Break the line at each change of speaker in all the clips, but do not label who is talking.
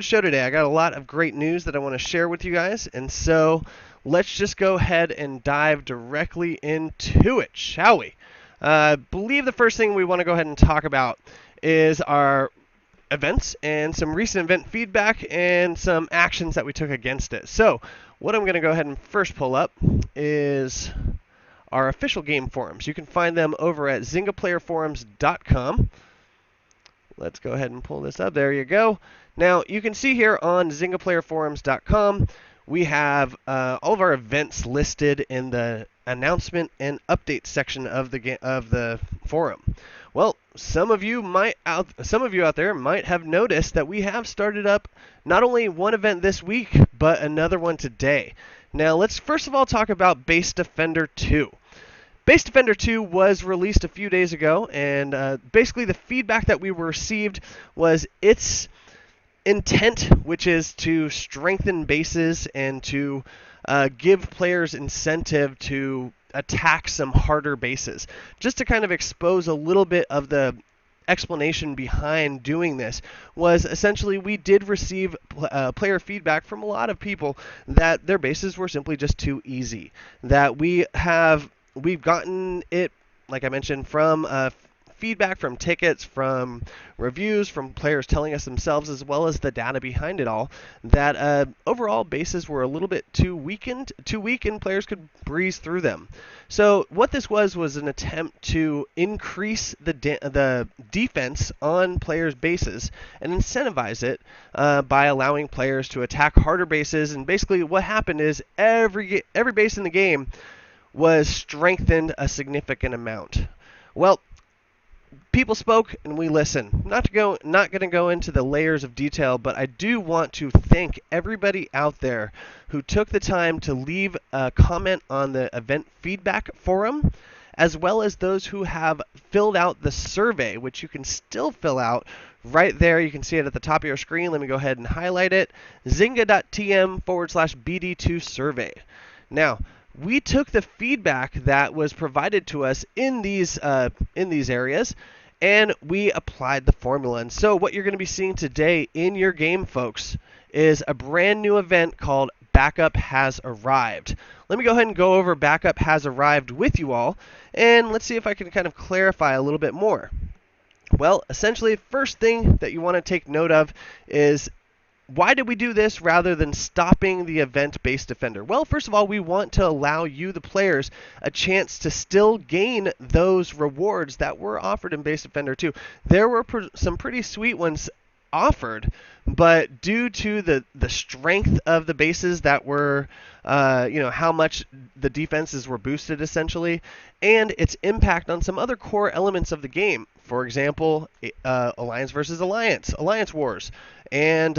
Show today. I got a lot of great news that I want to share with you guys, and so let's just go ahead and dive directly into it, shall we? I believe the first thing we want to go ahead and talk about is our events and some recent event feedback and some actions that we took against it. So, what I'm going to go ahead and first pull up is our official game forums. You can find them over at zingaplayerforums.com. Let's go ahead and pull this up. There you go. Now, you can see here on zingaplayerforums.com, we have all of our events listed in the announcement and update section of the forum. Well, some of you out there might have noticed that we have started up not only one event this week, but another one today. Now, let's first of all talk about Base Defender 2. Base Defender 2 was released a few days ago, and basically the feedback that we received was its intent, which is to strengthen bases and to give players incentive to attack some harder bases. Just to kind of expose a little bit of the explanation behind doing this was essentially we did receive player feedback from a lot of people that their bases were simply just too easy. That we've gotten it, like I mentioned, from feedback from tickets, from reviews, from players telling us themselves, as well as the data behind it all, that overall bases were a little bit too weak, and players could breeze through them. So what this was an attempt to increase the defense on players' bases and incentivize it by allowing players to attack harder bases. And basically what happened is every base in the game was strengthened a significant amount. Well, people spoke and we listened. Not going to go into the layers of detail, but I do want to thank everybody out there who took the time to leave a comment on the event feedback forum, as well as those who have filled out the survey, which you can still fill out right there. You can see it at the top of your screen. Let me go ahead and highlight it. Zynga.tm/BD2 survey. Now, we took the feedback that was provided to us in these areas, and we applied the formula. And so what you're going to be seeing today in your game, folks, is a brand new event called Backup Has Arrived. Let me go ahead and go over Backup Has Arrived with you all, and let's see if I can kind of clarify a little bit more. Well, essentially, first thing that you want to take note of is, why did we do this rather than stopping the event Base Defender? Well, first of all, we want to allow you, the players, a chance to still gain those rewards that were offered in Base Defender 2. There were some pretty sweet ones offered, but due to the strength of the bases that were, how much the defenses were boosted essentially, and its impact on some other core elements of the game. For example, Alliance versus Alliance, Alliance Wars, and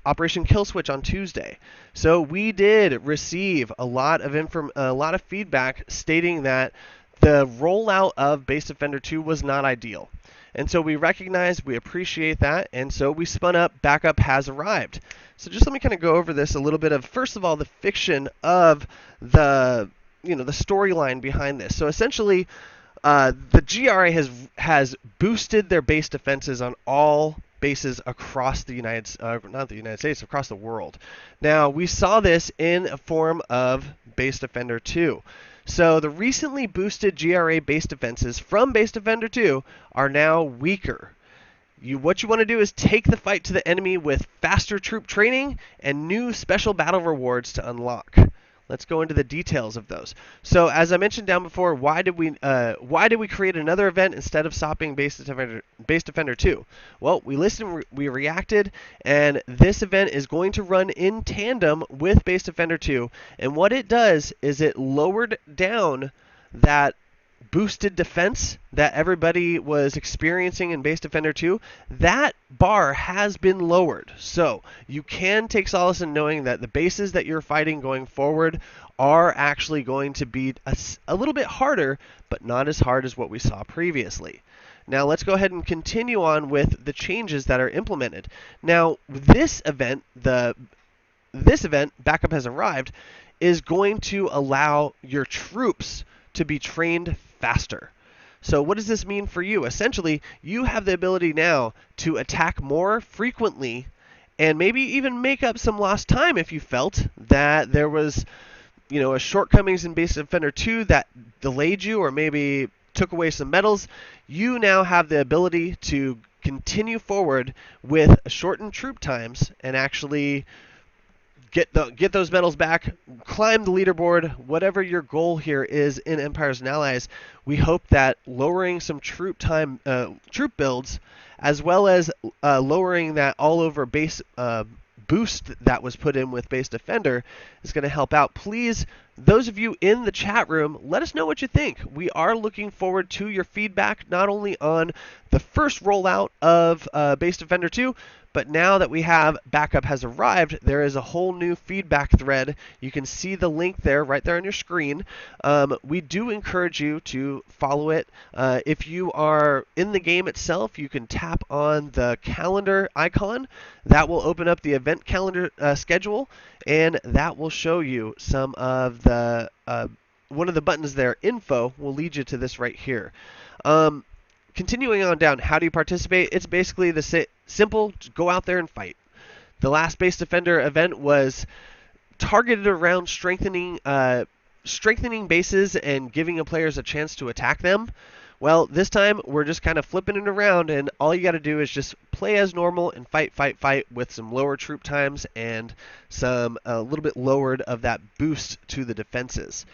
Operation Kill Switch on Tuesday. So we did receive a lot of feedback stating that the rollout of Base Defender 2 was not ideal. And so we recognize, we appreciate that, and so we spun up Backup Has Arrived. So just let me kind of go over this a little bit of, first of all, the fiction of the storyline behind this. So essentially, the GRA has boosted their base defenses on all bases across the across the world. Now, we saw this in a form of Base Defender 2. So the recently boosted GRA base defenses from Base Defender 2 are now weaker. What you want to do is take the fight to the enemy with faster troop training and new special battle rewards to unlock. Let's go into the details of those. So as I mentioned down before, why did we create another event instead of stopping Base Defender 2? Well, we listened, we reacted, and this event is going to run in tandem with Base Defender 2. And what it does is it lowered down that boosted defense that everybody was experiencing in Base Defender 2, that bar has been lowered. So you can take solace in knowing that the bases that you're fighting going forward are actually going to be a little bit harder, but not as hard as what we saw previously. Now let's go ahead and continue on with the changes that are implemented. Now this event, Backup Has Arrived, is going to allow your troops to be trained faster. So what does this mean for you? Essentially, you have the ability now to attack more frequently and maybe even make up some lost time if you felt that there was, a shortcomings in Base Defender 2 that delayed you or maybe took away some medals. You now have the ability to continue forward with shortened troop times and actually get those medals back, climb the leaderboard, whatever your goal here is in Empires and Allies. We hope that lowering some troop builds, as well as lowering that all over base boost that was put in with Base Defender, is going to help out. Please, those of you in the chat room, let us know what you think. We are looking forward to your feedback, not only on the first rollout of Base Defender 2, but now that we have Backup Has Arrived, there is a whole new feedback thread. You can see the link there, right there on your screen. We do encourage you to follow it. If you are in the game itself, you can tap on the calendar icon. That will open up the event calendar schedule, and that will show you some of the, one of the buttons there, info, will lead you to this right here. Continuing on down, how do you participate? It's basically the simple, go out there and fight. The last Base Defender event was targeted around strengthening bases and giving players a chance to attack them. Well, this time we're just kind of flipping it around, and all you got to do is just play as normal and fight with some lower troop times and some a little bit lowered of that boost to the defenses.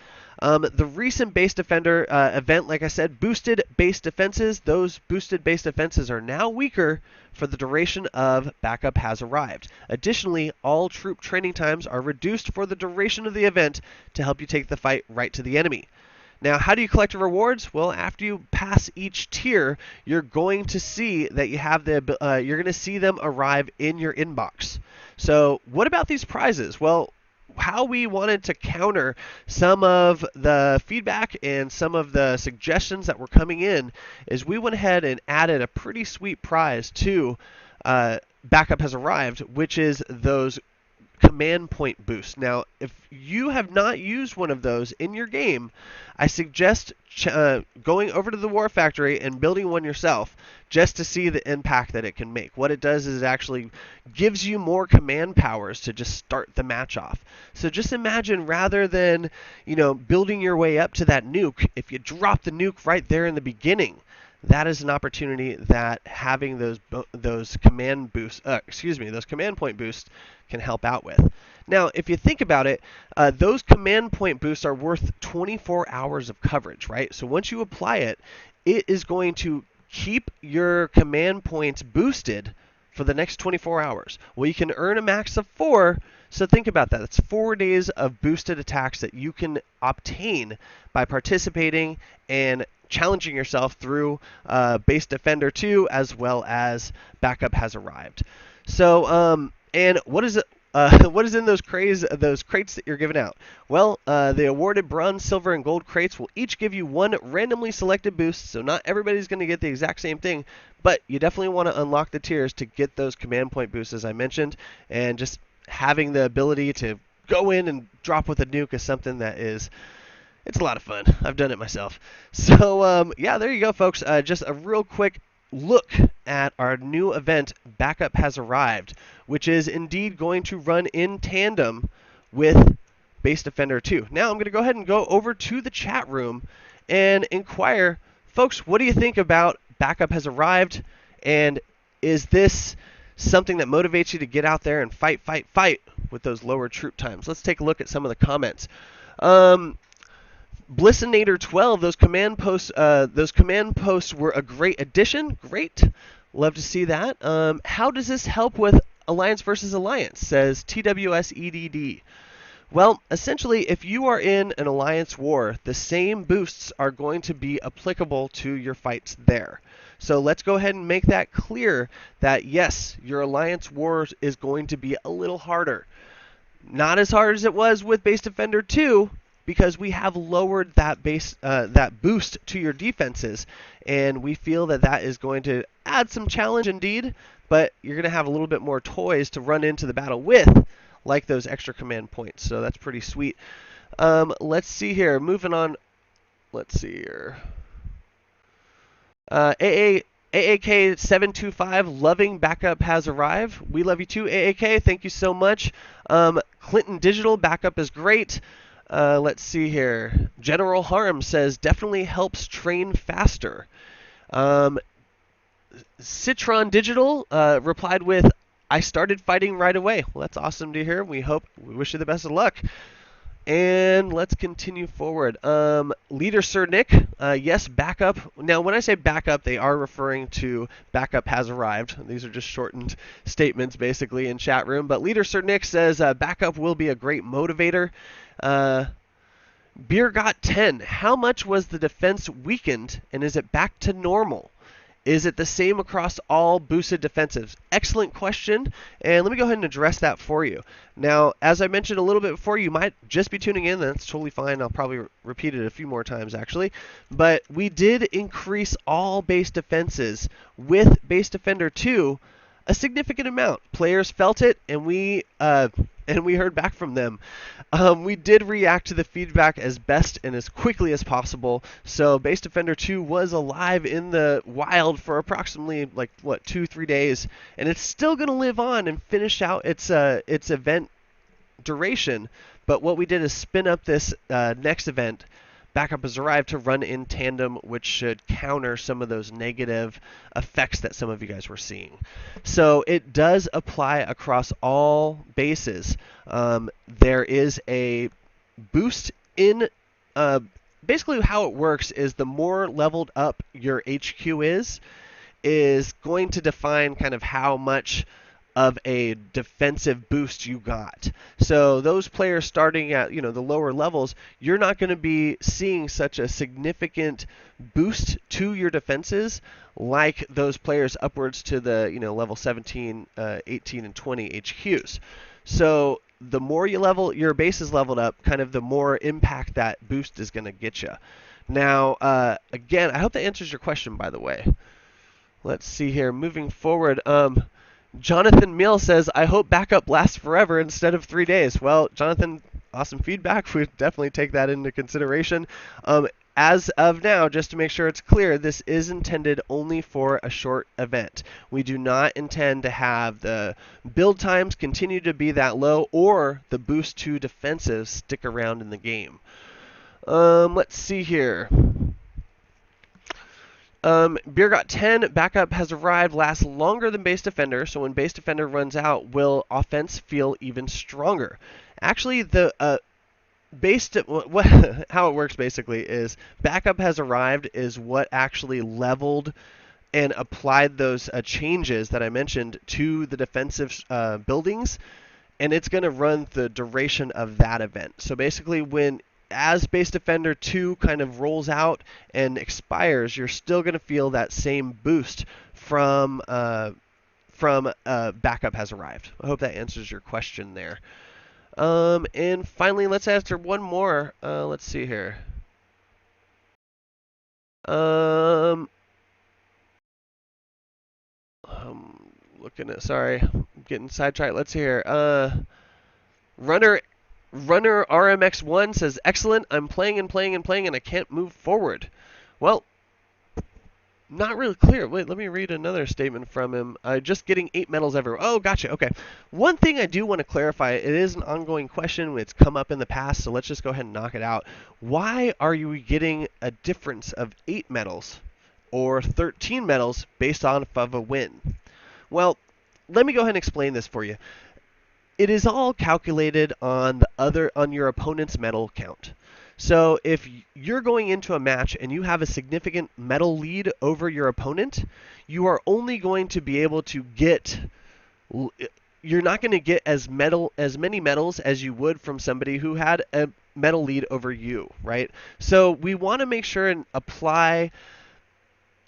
The recent Base Defender event, like I said, boosted base defenses. Those boosted base defenses are now weaker for the duration of Backup Has Arrived. Additionally, all troop training times are reduced for the duration of the event to help you take the fight right to the enemy. Now, how do you collect the rewards? Well, after you pass each tier, you're going to see that you have you're going to see them arrive in your inbox. So, what about these prizes? Well, how we wanted to counter some of the feedback and some of the suggestions that were coming in is we went ahead and added a pretty sweet prize to Backup Has Arrived, which is those command point boosts. Now, if you have not used one of those in your game, I suggest going over to the War Factory and building one yourself just to see the impact that it can make. What it does is it actually gives you more command powers to just start the match off. So just imagine, rather than building your way up to that nuke, if you drop the nuke right there in the beginning, that is an opportunity that having those command point boosts can help out with. Now, if you think about it, those command point boosts are worth 24 hours of coverage, right? So once you apply it, it is going to keep your command points boosted for the next 24 hours. Well, you can earn a max of 4, so think about that. It's 4 days of boosted attacks that you can obtain by participating and challenging yourself through Base Defender 2 as well as Backup Has Arrived. So, and what is it? What is in those crates that you're giving out? Well, the awarded bronze, silver, and gold crates will each give you one randomly selected boost, so not everybody's going to get the exact same thing, but you definitely want to unlock the tiers to get those command point boosts, as I mentioned, and just having the ability to go in and drop with a nuke is something that is... it's a lot of fun. I've done it myself. So, yeah, there you go, folks. Just a real quick look at our new event, Backup Has Arrived, which is indeed going to run in tandem with Base Defender 2. Now I'm going to go ahead and go over to the chat room and inquire, folks, what do you think about Backup Has Arrived? And is this something that motivates you to get out there and fight with those lower troop times? Let's take a look at some of the comments. Blissinator 12, those command posts were a great addition. Great. Love to see that. How does this help with Alliance versus Alliance, says TWSEDD. Well, essentially, if you are in an Alliance war, the same boosts are going to be applicable to your fights there. So let's go ahead and make that clear that, yes, your Alliance war is going to be a little harder. Not as hard as it was with Base Defender 2, because we have lowered that boost to your defenses, and we feel that that is going to add some challenge indeed, but you're going to have a little bit more toys to run into the battle with, like those extra command points. So that's pretty sweet. Let's see here. Moving on. Let's see here. AA AAK725, loving backup has arrived. We love you too, AAK. Thank you so much. Clinton Digital, backup is great. Let's see here. General Harm says, definitely helps train faster. Citron Digital replied with, I started fighting right away. Well, that's awesome to hear. We wish you the best of luck. And let's continue forward. Leader Sir Nick, yes, backup. Now, when I say backup, they are referring to backup has arrived. These are just shortened statements, basically, in chat room. But Leader Sir Nick says backup will be a great motivator. Beer got 10. How much was the defense weakened, and is it back to normal? Is it the same across all boosted defensives? Excellent question, and let me go ahead and address that for you. Now, as I mentioned a little bit before, you might just be tuning in. That's totally fine. I'll probably repeat it a few more times, actually. But we did increase all base defenses with Base Defender 2 a significant amount. Players felt it, and we heard back from them. We did react to the feedback as best and as quickly as possible. So Base Defender 2 was alive in the wild for approximately 2-3 days, and it's still going to live on and finish out its event duration. But what we did is spin up this next event. Backup has arrived to run in tandem, which should counter some of those negative effects that some of you guys were seeing. So it does apply across all bases. There is a boost in basically how it works is the more leveled up your HQ is going to define kind of how much of a defensive boost you got. So those players starting at the lower levels, you're not going to be seeing such a significant boost to your defenses like those players upwards to the level 17, 18, and 20 HQs. So the more your base is leveled up, kind of the more impact that boost is going to get you. Now, again, I hope that answers your question, by the way. Let's see here. Moving forward. Jonathan Mill says, I hope backup lasts forever instead of 3 days. Well, Jonathan, awesome feedback. We definitely take that into consideration. As of now, just to make sure it's clear, this is intended only for a short event. We do not intend to have the build times continue to be that low or the boost to defensive stick around in the game. Let's see here. Beer got 10. Backup has arrived. Lasts longer than Base Defender. So when Base Defender runs out, will offense feel even stronger? Actually, the how it works basically is backup has arrived is what actually leveled and applied those changes that I mentioned to the defensive buildings, and it's going to run the duration of that event. So basically, as Base Defender 2 kind of rolls out and expires, you're still going to feel that same boost from backup has arrived. I hope that answers your question there. And finally, let's answer one more. Let's see here. Sorry, I'm getting sidetracked. Let's see here. Runner RMX1 says, excellent, I'm playing and playing and playing and I can't move forward. Well, not really clear. Wait, let me read another statement from him. Just getting 8 medals everywhere. Oh, gotcha. Okay. One thing I do want to clarify, it is an ongoing question. It's come up in the past, so let's just go ahead and knock it out. Why are you getting a difference of 8 medals or 13 medals based off of a win? Well, let me go ahead and explain this for you. It is all calculated on your opponent's medal count. So if you're going into a match and you have a significant medal lead over your opponent, you are only going to be able to you're not going to get as many medals as you would from somebody who had a medal lead over you, right? So we want to make sure and apply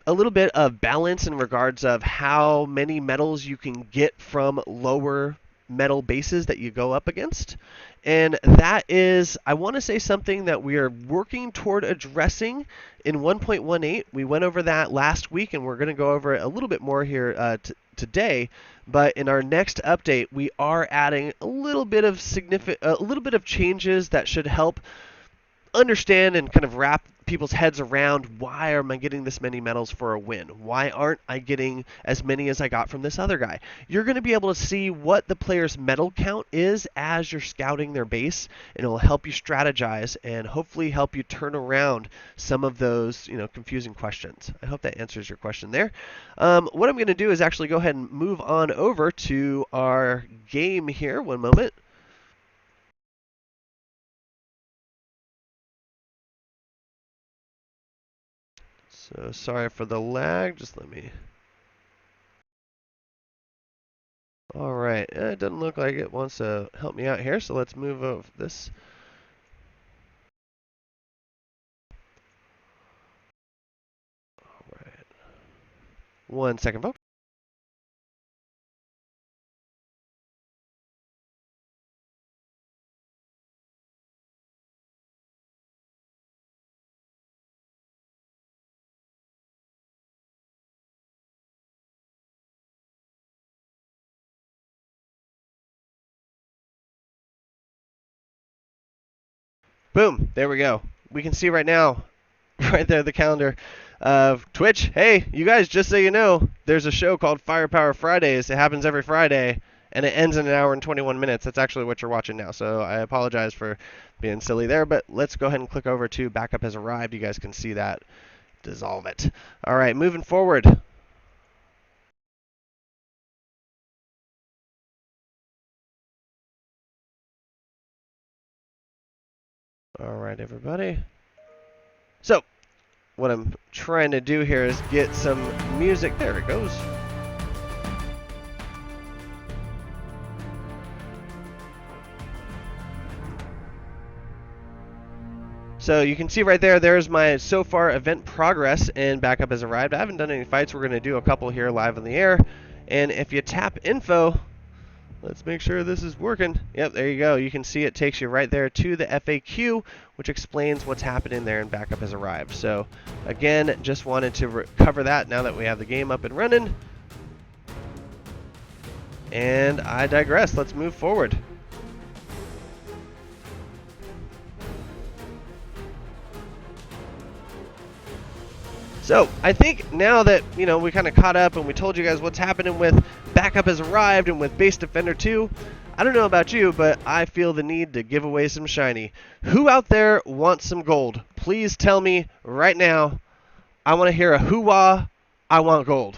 a little bit of balance in regards of how many medals you can get from lower medal bases that you go up against. And that is, I want to say, something that we are working toward addressing in 1.18. We went over that last week, and we're going to go over it a little bit more here today. But in our next update, we are adding a little bit of changes that should help understand and kind of wrap people's heads around, why am I getting this many medals for a win? Why aren't I getting as many as I got from this other guy? You're going to be able to see what the player's medal count is as you're scouting their base, and it will help you strategize and hopefully help you turn around some of those confusing questions. I hope that answers your question there. What I'm going to do is actually go ahead and move on over to our game here. One moment. So sorry for the lag. Just let me. All right. It doesn't look like it wants to help me out here, so let's move over this. All right. 1 second, folks. Boom. There we go. We can see right now, right there, the calendar of Twitch. Hey, you guys, just so you know, there's a show called Firepower Fridays. It happens every Friday, and it ends in 1 hour and 21 minutes. That's actually what you're watching now, so I apologize for being silly there, but let's go ahead and click over to Backup Has Arrived. You guys can see that. Dissolve it. All right, moving forward. All right, everybody. So, what I'm trying to do here is get some music. There it goes. So you can see right there, there's my so far event progress, and Backup Has Arrived. I haven't done any fights. We're going to do a couple here live in the air. And if you tap info, let's make sure this is working. Yep, there you go. You can see it takes you right there to the FAQ, which explains what's happening there, and Backup Has Arrived. So again, just wanted to cover that now that we have the game up and running. And I digress. Let's move forward. So I think now that we kind of caught up and we told you guys what's happening with Backup Has Arrived and with Base Defender 2, I don't know about you, but I feel the need to give away some shiny. Who out there wants some gold? Please tell me right now. I want to hear a hoo-wah. I want gold.